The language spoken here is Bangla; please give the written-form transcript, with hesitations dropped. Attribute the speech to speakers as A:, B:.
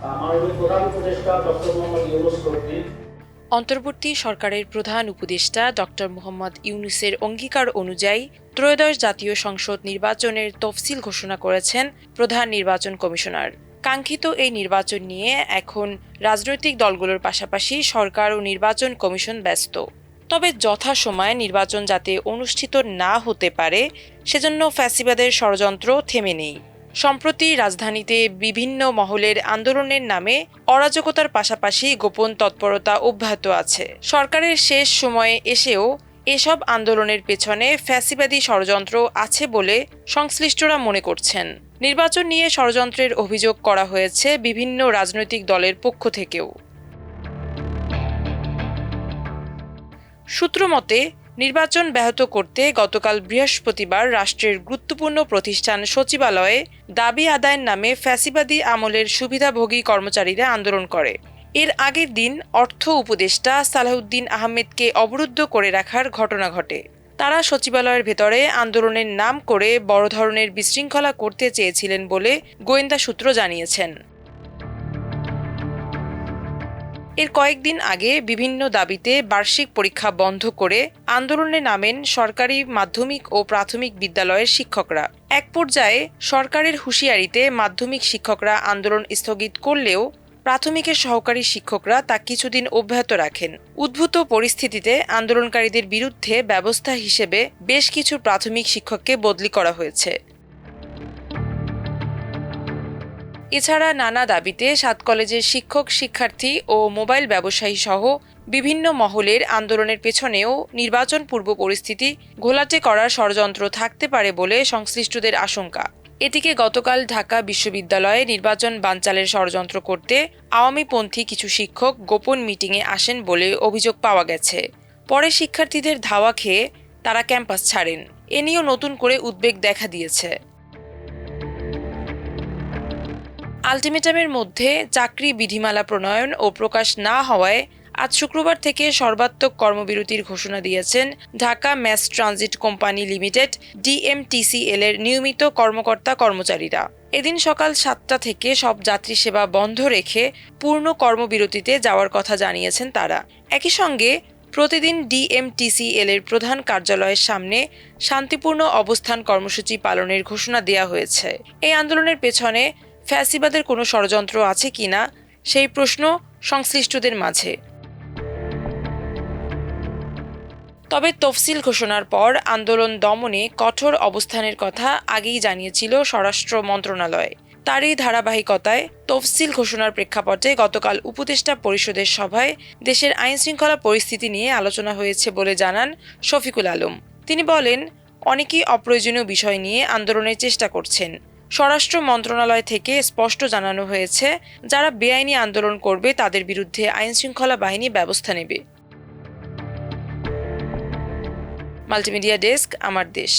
A: মাননীয় প্রধান উপদেষ্টা ডক্টর মোহাম্মদ ইউনূস কর্তৃক
B: অন্তর্বর্তী সরকারের প্রধান উপদেষ্টা ডক্টর মোহাম্মদ ইউনূসের অঙ্গীকার অনুযায়ী ত্রয়োদশ জাতীয় সংসদ নির্বাচনের তফসিল ঘোষণা করেছেন প্রধান নির্বাচন কমিশনার। কাঙ্ক্ষিত এই নির্বাচন নিয়ে এখন রাজনৈতিক দলগুলোর পাশাপাশি সরকার ও নির্বাচন কমিশন ব্যস্ত। তবে যথাসময়ে নির্বাচন যাতে অনুষ্ঠিত না হতে পারে সেজন্য ফ্যাসিবাদের ষড়যন্ত্র থেমে নেই। সম্প্রতি রাজধানীতে বিভিন্ন মহলের আন্দোলনের নামে অরাজকতার পাশাপাশি গোপন তৎপরতা অব্যাহত আছে। সরকারের শেষ সময়ে এসেও এসব আন্দোলনের পেছনে ফ্যাসিবাদী ষড়যন্ত্র আছে বলে সংশ্লিষ্টরা মনে করছেন। নির্বাচন নিয়ে ষড়যন্ত্রের অভিযোগ করা হয়েছে বিভিন্ন রাজনৈতিক দলের পক্ষ থেকেও। সূত্রমতে, নির্বাচন ব্যাহত করতে গতকাল বৃহস্পতিবার রাষ্ট্রের গুরুত্বপূর্ণ প্রতিষ্ঠান সচিবালয়ে দাবি আদায়ের নামে ফ্যাসিবাদী আমলের সুবিধাভোগী কর্মচারীরা আন্দোলন করে। এর আগের দিন অর্থ উপদেষ্টা সালাহউদ্দিন আহমেদকে অবরুদ্ধ করে রাখার ঘটনা ঘটে। তারা সচিবালয়ের ভেতরে আন্দোলনের নাম করে বড় ধরনের বিশৃঙ্খলা করতে চেয়েছিলেন বলে গোয়েন্দা সূত্র জানিয়েছেন। এর কয়েকদিন আগে বিভিন্ন দাবিতে বার্ষিক পরীক্ষা বন্ধ করে আন্দোলনে নামেন সরকারি মাধ্যমিক ও প্রাথমিক বিদ্যালয়ের শিক্ষকরা। এক পর্যায়ে সরকারের হুঁশিয়ারিতে মাধ্যমিক শিক্ষকরা আন্দোলন স্থগিত করলেও প্রাথমিকের সহকারী শিক্ষকরা তা কিছুদিন অব্যাহত রাখেন। উদ্ভূত পরিস্থিতিতে আন্দোলনকারীদের বিরুদ্ধে ব্যবস্থা হিসেবে বেশ কিছু প্রাথমিক শিক্ষককে বদলি করা হয়েছে। এছাড়া নানা দাবিতে ৭ কলেজের শিক্ষক, শিক্ষার্থী ও মোবাইল ব্যবসায়ী সহ বিভিন্ন মহলের আন্দোলনের পেছনেও নির্বাচন পূর্ব পরিস্থিতি ঘোলাটে করার ষড়যন্ত্র থাকতে পারে বলে সংশ্লিষ্টদের আশঙ্কা। এদিকে গতকাল ঢাকা বিশ্ববিদ্যালয়ে নির্বাচন বানচালের ষড়যন্ত্র করতে আওয়ামীপন্থী কিছু শিক্ষক গোপন মিটিংয়ে আসেন বলে অভিযোগ পাওয়া গেছে। পরে শিক্ষার্থীদের ধাওয়া খেয়ে তারা ক্যাম্পাস ছাড়েন। এ নিয়েও নতুন করে উদ্বেগ দেখা দিয়েছে। আলটিমেটামের মধ্যে চাকরি বিধিমালা প্রণয়ন ও প্রকাশ না হওয়ায় আজ শুক্রবার থেকে সর্বাত্মক কর্মবিরতির ঘোষণা দিয়েছেন Dhaka mass transit company limited DMTCL এর নিয়মিত কর্মকর্তা-কর্মচারীরা। এদিন সকাল 7টা থেকে সব যাত্রী সেবা বন্ধ রেখে পূর্ণ কর্মবিরতিতে যাওয়ার কথা জানিয়েছেন তারা। একই সঙ্গে প্রতিদিন DMTCL এর প্রধান কার্যালয়ের সামনে শান্তিপূর্ণ অবস্থান কর্মসূচি পালনের ঘোষণা দেওয়া হয়েছে। এই আন্দোলনের পেছনে ফ্যাসিবাদের কোনো ষড়যন্ত্র আছে কিনা সেই প্রশ্ন সংশ্লিষ্টদের মাঝে। তবে তফসিল ঘোষণার পর আন্দোলন দমনে কঠোর অবস্থানের কথা আগেই জানিয়েছিল স্বরাষ্ট্র মন্ত্রণালয়। তারই ধারাবাহিকতায় তফসিল ঘোষণার প্রেক্ষাপটে গতকাল উপদেষ্টা পরিষদের সভায় দেশের আইনশৃঙ্খলা পরিস্থিতি নিয়ে আলোচনা হয়েছে বলে জানান শফিকুল আলম। তিনি বলেন, অনেকেই অপ্রয়োজনীয় বিষয় নিয়ে আন্দোলনের চেষ্টা করছেন। স্বরাষ্ট্র মন্ত্রণালয় থেকে স্পষ্ট জানানো হয়েছে, যারা বেআইনি আন্দোলন করবে তাদের বিরুদ্ধে আইনশৃঙ্খলা বাহিনী ব্যবস্থা নেবে। মাল্টিমিডিয়া ডেস্ক, আমার দেশ।